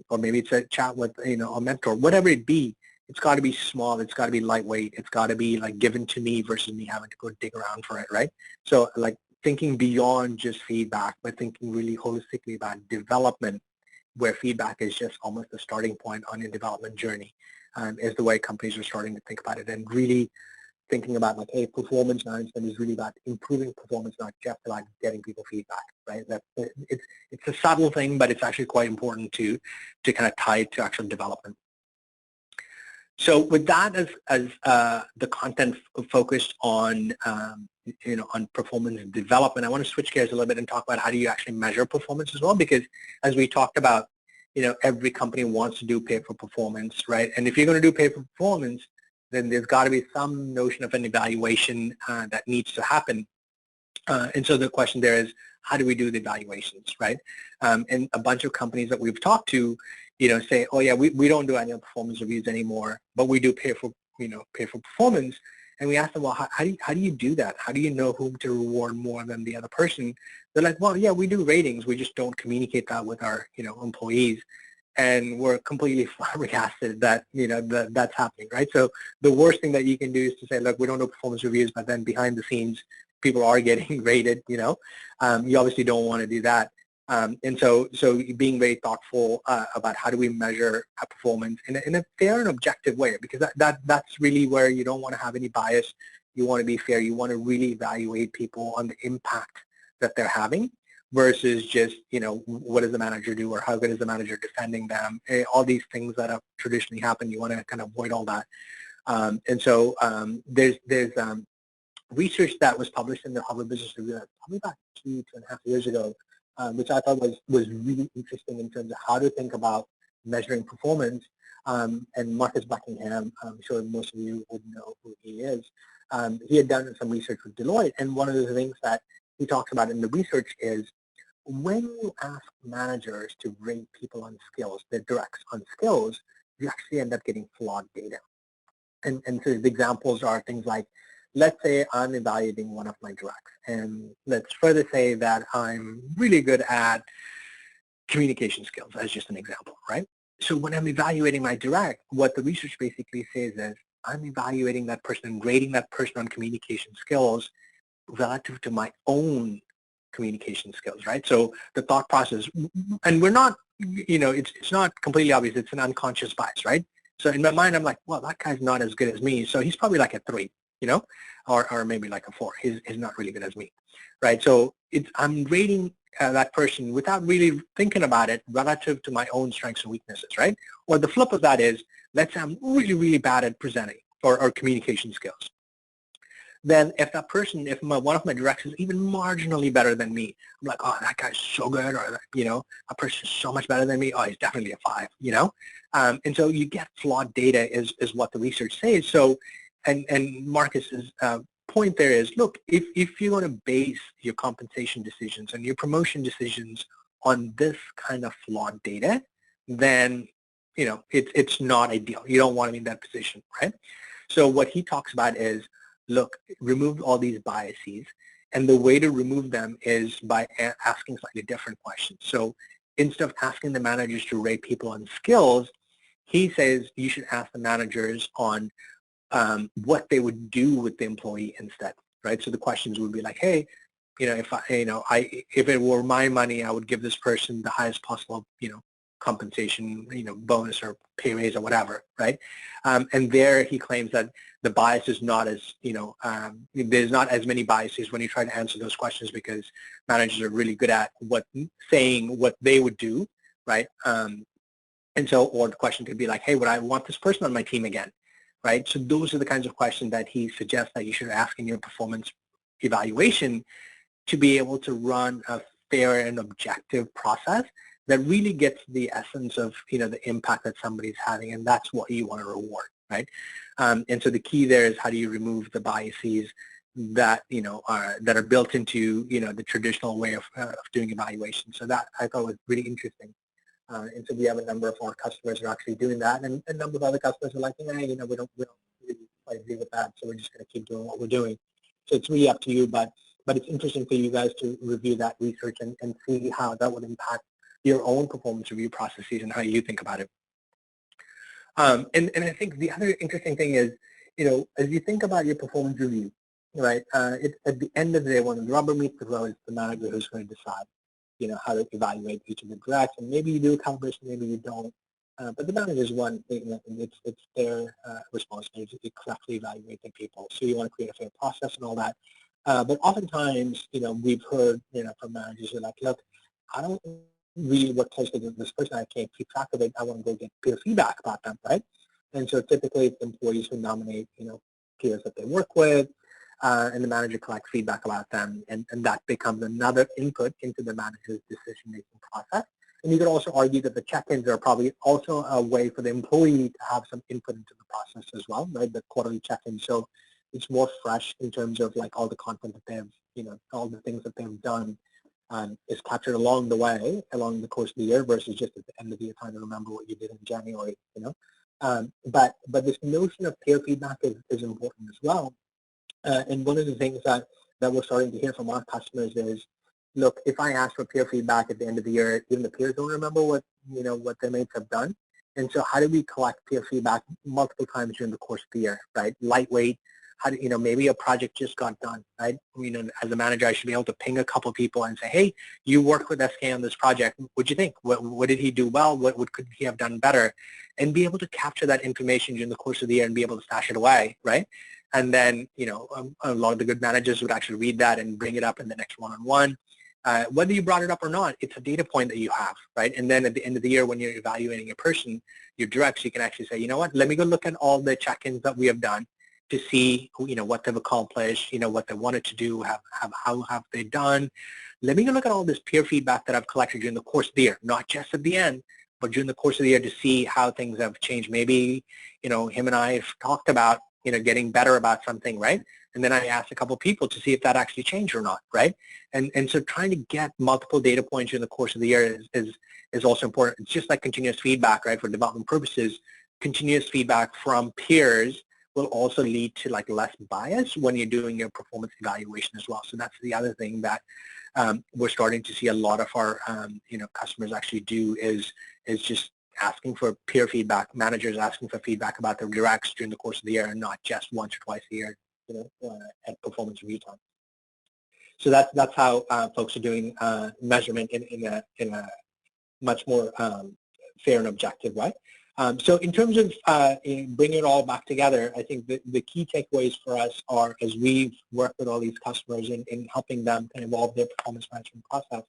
or maybe it's a chat with a mentor. Whatever it be, it's got to be small. It's got to be lightweight. It's got to be given to me versus me having to go dig around for it, right? So thinking beyond just feedback, but thinking really holistically about development where feedback is just almost the starting point on your development journey, is the way companies are starting to think about it, and really thinking about like, hey, performance management is really about improving performance, not just about getting people feedback, right? It's a subtle thing, but it's actually quite important to kind of tie it to actual development. So with that as the content focused on on performance development, I want to switch gears a little bit and talk about how do you actually measure performance as well, because as we talked about, every company wants to do pay for performance, right? And if you're going to do pay for performance, then there's got to be some notion of an evaluation that needs to happen. And so the question there is, how do we do the evaluations, right? And a bunch of companies that we've talked to, say, oh yeah, we don't do annual performance reviews anymore, but we do pay for performance. And we ask them, well, how do you do that? How do you know whom to reward more than the other person? They're like, well, yeah, we do ratings. We just don't communicate that with our, employees. And we're completely flabbergasted that, that's happening, right? So the worst thing that you can do is to say, look, we don't do performance reviews, but then behind the scenes, people are getting rated, you obviously don't want to do that. And so being very thoughtful about how do we measure a performance in a fair and objective way, because that's really where you don't want to have any bias. You want to be fair. You want to really evaluate people on the impact that they're having versus just, what does the manager do or how good is the manager defending them? All these things that have traditionally happened, you want to kind of avoid all that. And so there's research that was published in the Harvard Business Review probably about 2.5 years ago, which I thought was really interesting in terms of how to think about measuring performance. And Marcus Buckingham, I'm sure most of you would know who he is. He had done some research with Deloitte, and one of the things that he talks about in the research is when you ask managers to rate people on skills, their directs on skills, you actually end up getting flawed data. And so the examples are things like, let's say I'm evaluating one of my directs, and let's further say that I'm really good at communication skills, as just an example, right? So when I'm evaluating my direct, what the research basically says is I'm evaluating that person and grading that person on communication skills relative to my own communication skills, right? So the thought process, and we're not, it's not completely obvious, it's an unconscious bias, right? So in my mind, I'm like, well, that guy's not as good as me, so he's probably like a 3, or maybe like a 4. He's not really good as me, right? So I'm rating that person without really thinking about it relative to my own strengths and weaknesses, right? Or the flip of that is, let's say I'm really, really bad at presenting or communication skills. Then if that person, if one of my directs is even marginally better than me, I'm like, oh, that guy's so good, or, a person's so much better than me, oh, he's definitely a 5, and so you get flawed data is what the research says. So, and Marcus's point there is, look, if you're going to base your compensation decisions and your promotion decisions on this kind of flawed data, then, it's not ideal. You don't want to be in that position, right? So what he talks about is, look, remove all these biases, and the way to remove them is by asking slightly different questions. So instead of asking the managers to rate people on skills, he says you should ask the managers on what they would do with the employee instead, right? So the questions would be like, hey, if it were my money, I would give this person the highest possible, compensation, bonus or pay raise or whatever, right? And there he claims that the bias is not as, there's not as many biases when you try to answer those questions because managers are really good at saying what they would do, right? And so, or the question could be like, hey, would I want this person on my team again, right? So those are the kinds of questions that he suggests that you should ask in your performance evaluation to be able to run a fair and objective process that really gets the essence of, the impact that somebody's having, and that's what you want to reward, right? And so the key there is how do you remove the biases that, that are built into, the traditional way of doing evaluation. So that I thought was really interesting. And so we have a number of our customers who are actually doing that, and a number of other customers are like, hey, we don't really quite agree with that, so we're just going to keep doing what we're doing. So it's really up to you, but it's interesting for you guys to review that research and see how that would impact your own performance review processes and how you think about it. And I think the other interesting thing is, as you think about your performance review, right, it's at the end of the day, when the rubber meets the road, it's the manager who's going to decide. how to evaluate each of the directs, and maybe you do calibration, maybe you don't. But the managers want, it's their responsibility to correctly evaluate the people. So you want to create a fair process and all that. But oftentimes, we've heard, from managers who are like, look, I don't really work closely with this person. I can't keep track of it. I want to go get peer feedback about them, right? And so typically it's employees who nominate, peers that they work with, and the manager collects feedback about them, and that becomes another input into the manager's decision-making process. And you could also argue that the check-ins are probably also a way for the employee to have some input into the process as well, right? The quarterly check-in. So it's more fresh in terms of like all the content that they've, all the things that they've done is captured along the way, along the course of the year, versus just at the end of the year trying to remember what you did in January, But this notion of peer feedback is important as well. And one of the things that we're starting to hear from our customers is, look, if I ask for peer feedback at the end of the year, even the peers don't remember what their mates have done. And so how do we collect peer feedback multiple times during the course of the year, right? Lightweight. How do, maybe a project just got done, right? As a manager, I should be able to ping a couple people and say, hey, you worked with SK on this project. What'd you think? What did he do well? What could he have done better? And be able to capture that information during the course of the year and be able to stash it away, right? And then, a lot of the good managers would actually read that and bring it up in the next one-on-one. Whether you brought it up or not, it's a data point that you have, right? And then at the end of the year, when you're evaluating a person, your directs, you can actually say, you know what, let me go look at all the check-ins that we have done to see, what they've accomplished, what they wanted to do, how have they done. Let me go look at all this peer feedback that I've collected during the course of the year, not just at the end, but during the course of the year to see how things have changed. Maybe, him and I have talked about, getting better about something, right? And then I asked a couple of people to see if that actually changed or not, right? And so trying to get multiple data points during the course of the year is also important. It's just like continuous feedback, right? For development purposes, continuous feedback from peers will also lead to like less bias when you're doing your performance evaluation as well. So that's the other thing that we're starting to see a lot of our customers actually do is just asking for peer feedback, managers asking for feedback about their directs during the course of the year and not just once or twice a year, at performance review time. So that's how folks are doing measurement in a much more fair and objective way. So in terms of bringing it all back together, I think the key takeaways for us are, as we've worked with all these customers in helping them kind of evolve their performance management process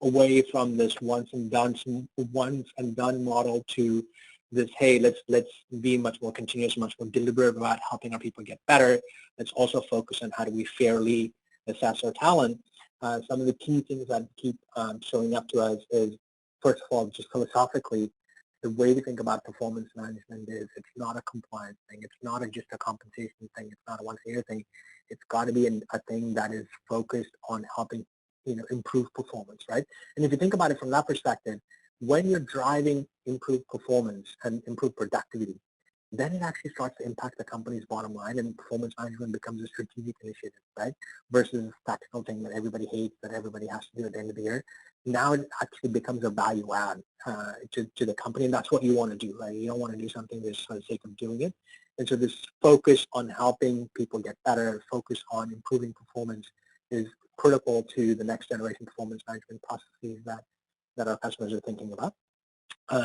away from this once and done model to this, hey, let's be much more continuous, much more deliberate about helping our people get better. Let's also focus on how do we fairly assess our talent. Some of the key things that keep showing up to us is, first of all, just philosophically, the way to think about performance management is it's not a compliance thing. It's not just a compensation thing. It's not a once-a-year thing. It's got to be a thing that is focused on helping, improve performance, right? And if you think about it from that perspective, when you're driving improved performance and improved productivity, then it actually starts to impact the company's bottom line, and performance management becomes a strategic initiative, right? Versus a tactical thing that everybody hates, that everybody has to do at the end of the year. Now it actually becomes a value add to the company, and that's what you want to do, right? You don't want to do something just for the sake of doing it. And so this focus on helping people get better, focus on improving performance is critical to the next generation performance management processes that our customers are thinking about.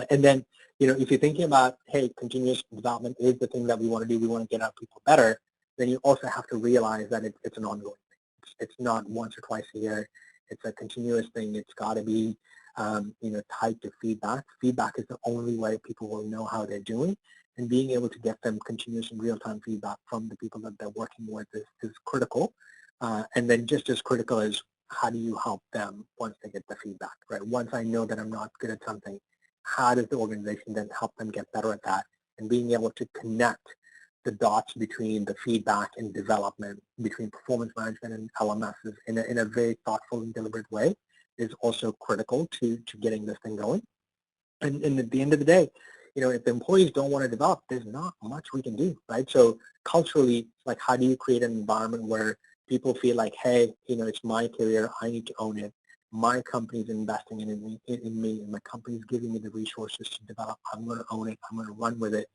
And then, if you're thinking about, hey, continuous development is the thing that we want to do, we want to get our people better, then you also have to realize that it's an ongoing thing. It's not once or twice a year. It's a continuous thing. It's got to be, tied to feedback. Feedback is the only way people will know how they're doing, and being able to get them continuous and real-time feedback from the people that they're working with is critical. And then just as critical is, how do you help them once they get the feedback, right? Once I know that I'm not good at something, how does the organization then help them get better at that? And being able to connect the dots between the feedback and development, between performance management and LMSs in a very thoughtful and deliberate way is also critical to getting this thing going. And at the end of the day, if the employees don't want to develop, there's not much we can do, right? So culturally, like, how do you create an environment where people feel like, hey, it's my career, I need to own it. My company's investing in me, and my company's giving me the resources to develop. I'm going to own it. I'm going to run with it.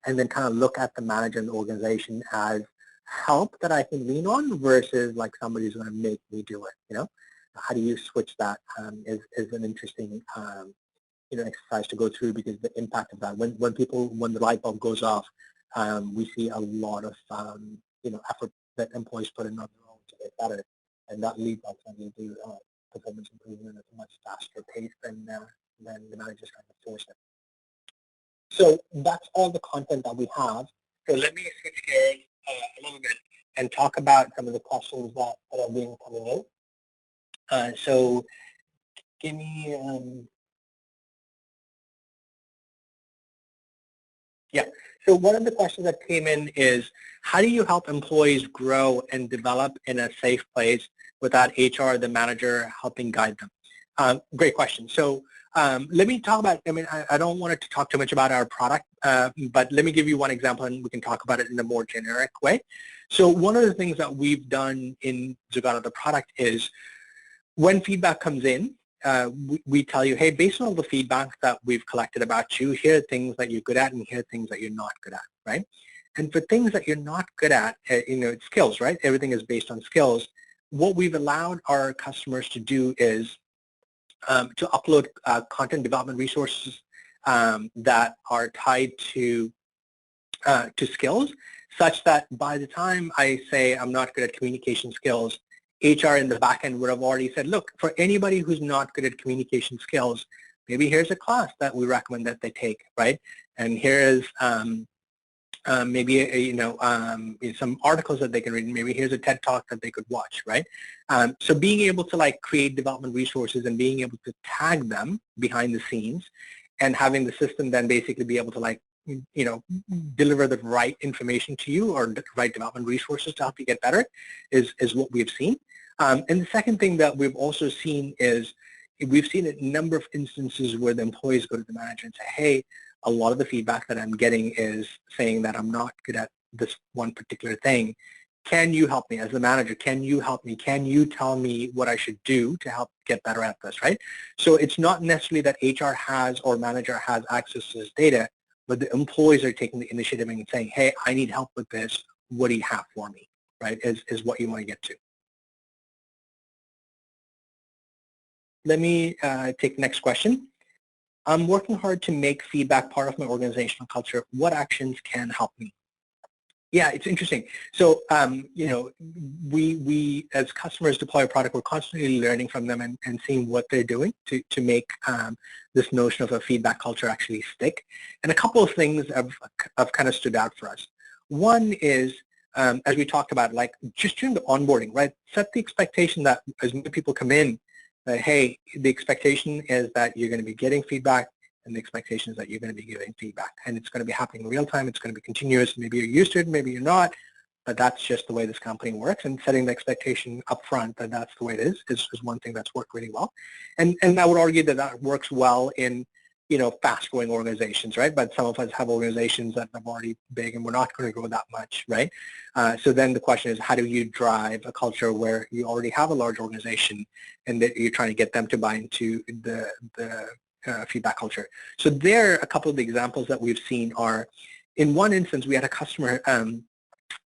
And then kind of look at the manager and the organization as help that I can lean on versus like somebody's going to make me do it, how do you switch that is an interesting exercise to go through, because the impact of that, when the light bulb goes off, we see a lot of effort that employees put in on their own to get better, and that leads ultimately to performance improvement at a much faster pace than the managers trying to force it. So that's all the content that we have. So let me switch gears a little bit and talk about some of the questions that have been coming in. So give me, so one of the questions that came in is, how do you help employees grow and develop in a safe place without HR, the manager, helping guide them? Great question. So let me talk about, I don't want to talk too much about our product, but let me give you one example and we can talk about it in a more generic way. So one of the things that we've done in Zugato, the product, is when feedback comes in, we tell you, hey, based on all the feedback that we've collected about you, here are things that you're good at and here are things that you're not good at, right? And for things that you're not good at, it's skills, right? Everything is based on skills. What we've allowed our customers to do is to upload content development resources that are tied to skills, such that by the time I say I'm not good at communication skills, HR in the back end would have already said, look, for anybody who's not good at communication skills, maybe here's a class that we recommend that they take, right? And here is maybe some articles that they can read. Maybe here's a TED Talk that they could watch, right? So being able to create development resources and being able to tag them behind the scenes, and having the system then basically be able to deliver the right information to you, or the right development resources to help you get better, is what we've seen. And the second thing that we've also seen is we've seen a number of instances where the employees go to the manager and say, hey, a lot of the feedback that I'm getting is saying that I'm not good at this one particular thing. Can you help me as the manager? Can you help me? Can you tell me what I should do to help get better at this, right? So it's not necessarily that HR has or manager has access to this data, but the employees are taking the initiative and saying, hey, I need help with this. What do you have for me, right, is what you want to get to. Let me take the next question. I'm working hard to make feedback part of my organizational culture. What actions can help me? Yeah, it's interesting. So, we as customers deploy a product, we're constantly learning from them and seeing what they're doing to make this notion of a feedback culture actually stick. And a couple of things have kind of stood out for us. One is, as we talked about, just during the onboarding, right? Set the expectation that as many people come in, that, hey, the expectation is that you're going to be getting feedback, and the expectation is that you're going to be giving feedback. And it's going to be happening in real time. It's going to be continuous. Maybe you're used to it, maybe you're not, but that's just the way this company works. And setting the expectation up front that that's the way it is one thing that's worked really well. And I would argue that that works well in, fast-growing organizations, right? But some of us have organizations that are already big and we're not going to grow that much, right? So then the question is, how do you drive a culture where you already have a large organization and that you're trying to get them to buy into the feedback culture? So there, a couple of the examples that we've seen are, in one instance, we had a customer,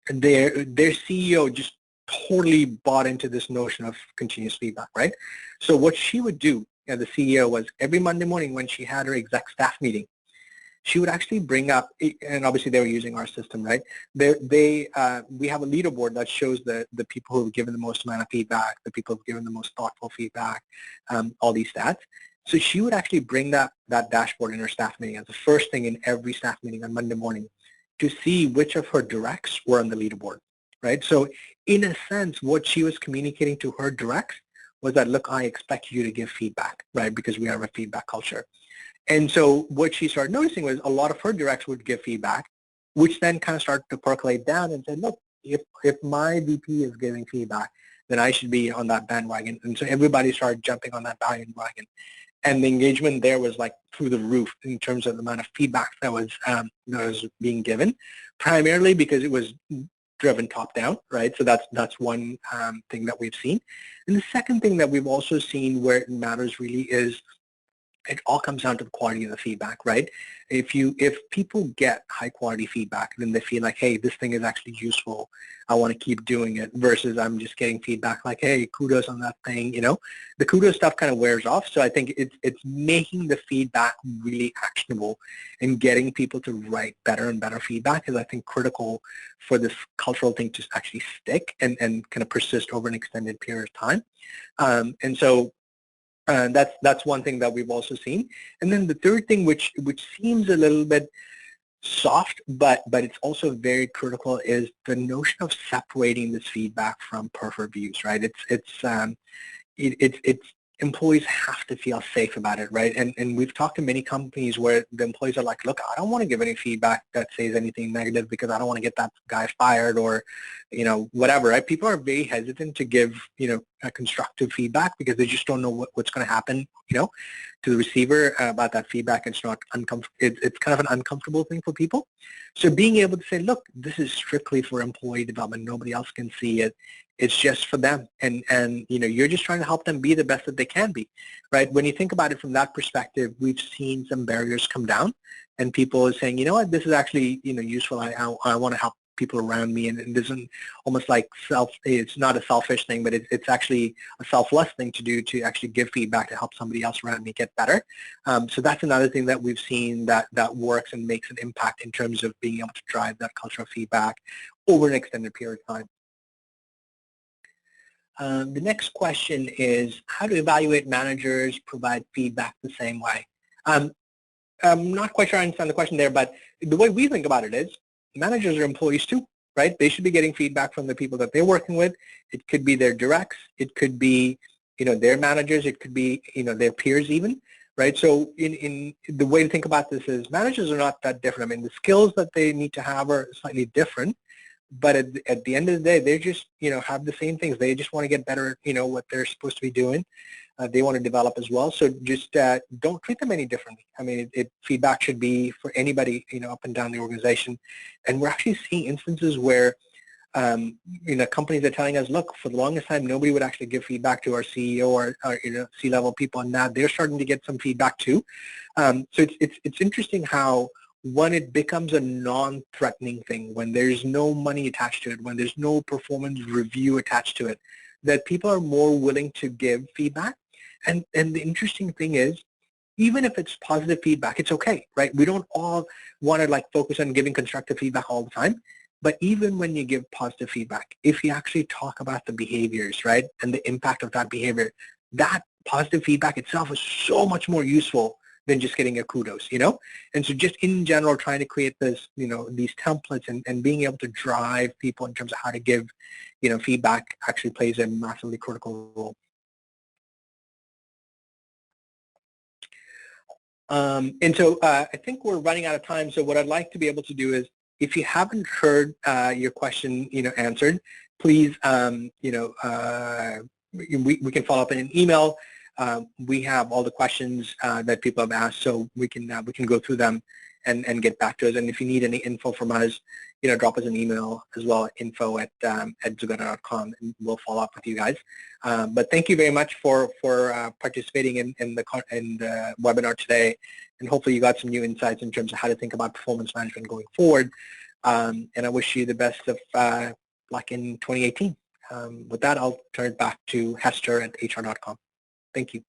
their CEO just totally bought into this notion of continuous feedback, right? So what she would do, the CEO, was every Monday morning when she had her exec staff meeting, she would actually bring up, and obviously they were using our system, right? We have a leaderboard that shows the people who have given the most amount of feedback, the people who have given the most thoughtful feedback, all these stats. So she would actually bring that dashboard in her staff meeting as the first thing in every staff meeting on Monday morning to see which of her directs were on the leaderboard, right? So in a sense, what she was communicating to her directs was that, look, I expect you to give feedback, right? Because we are a feedback culture. And so what she started noticing was a lot of her directs would give feedback, which then kind of started to percolate down and said, look, if my VP is giving feedback, then I should be on that bandwagon. And so everybody started jumping on that bandwagon. And the engagement there was through the roof in terms of the amount of feedback that was being given, primarily because it was driven top down, right? So that's one thing that we've seen. And the second thing that we've also seen where it matters really is it all comes down to the quality of the feedback, right? If people get high quality feedback, then they feel like, hey, this thing is actually useful. I want to keep doing it versus I'm just getting feedback like, hey, kudos on that thing, The kudos stuff kind of wears off. So I think it's making the feedback really actionable and getting people to write better and better feedback is, I think, critical for this cultural thing to actually stick and kind of persist over an extended period of time. And so that's one thing that we've also seen. And then the third thing, which seems a little bit soft, but it's also very critical, is the notion of separating this feedback from perf reviews, right? It's employees have to feel safe about it, right? And we've talked to many companies where the employees are like, look, I don't want to give any feedback that says anything negative because I don't want to get that guy fired or, whatever, right? People are very hesitant to give, a constructive feedback because they just don't know what's going to happen, to the receiver about that feedback. It's not uncomfortable. It's kind of an uncomfortable thing for people. So being able to say, look, this is strictly for employee development. Nobody else can see it. It's just for them, and you're just trying to help them be the best that they can be, right? When you think about it from that perspective, we've seen some barriers come down, and people are saying, you know what, this is actually useful. I want to help people around me, and it isn't almost like it's not a selfish thing, but it's actually a selfless thing to do, to actually give feedback to help somebody else around me get better. So that's another thing that we've seen that works and makes an impact in terms of being able to drive that culture of feedback over an extended period of time. The next question is, how do evaluate managers provide feedback the same way? I'm not quite sure I understand the question there, but the way we think about it is managers are employees too, right? They should be getting feedback from the people that they're working with. It could be their directs. It could be, their managers. It could be, their peers even, right? So in the way to think about this is managers are not that different. I mean, the skills that they need to have are slightly different. But at the end of the day, they just, have the same things. They just want to get better at, what they're supposed to be doing. They want to develop as well. So just don't treat them any differently. I mean, feedback should be for anybody, up and down the organization. And we're actually seeing instances where, companies are telling us, look, for the longest time, nobody would actually give feedback to our CEO or C-level people. And now they're starting to get some feedback too. So it's interesting how, when it becomes a non-threatening thing, when there's no money attached to it, when there's no performance review attached to it, that people are more willing to give feedback. And the interesting thing is, even if it's positive feedback, it's okay, right? We don't all want to focus on giving constructive feedback all the time. But even when you give positive feedback, if you actually talk about the behaviors, right, and the impact of that behavior, that positive feedback itself is so much more useful than just getting a kudos, And so just in general, trying to create this, these templates and being able to drive people in terms of how to give, feedback actually plays a massively critical role. And so I think we're running out of time. So what I'd like to be able to do is, if you haven't heard your question, answered, please, we can follow up in an email. We have all the questions that people have asked, so we can go through them and get back to us. And if you need any info from us, drop us an email as well, info@zugato.com, and we'll follow up with you guys. But thank you very much for participating in the webinar today, and hopefully you got some new insights in terms of how to think about performance management going forward. And I wish you the best of luck in 2018. With that, I'll turn it back to Hester at hr.com. Thank you.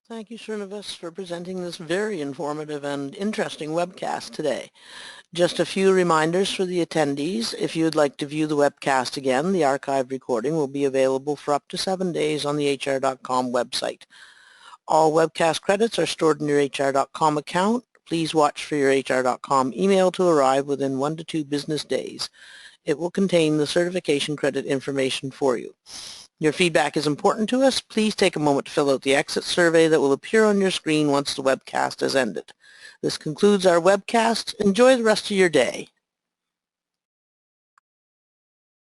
Thank you, Srinivas, for presenting this very informative and interesting webcast today. Just a few reminders for the attendees. If you would like to view the webcast again, the archived recording will be available for up to 7 days on the hr.com website. All webcast credits are stored in your hr.com account. Please watch for your hr.com email to arrive within 1 to 2 business days. It will contain the certification credit information for you. Your feedback is important to us. Please take a moment to fill out the exit survey that will appear on your screen once the webcast has ended. This concludes our webcast. Enjoy the rest of your day.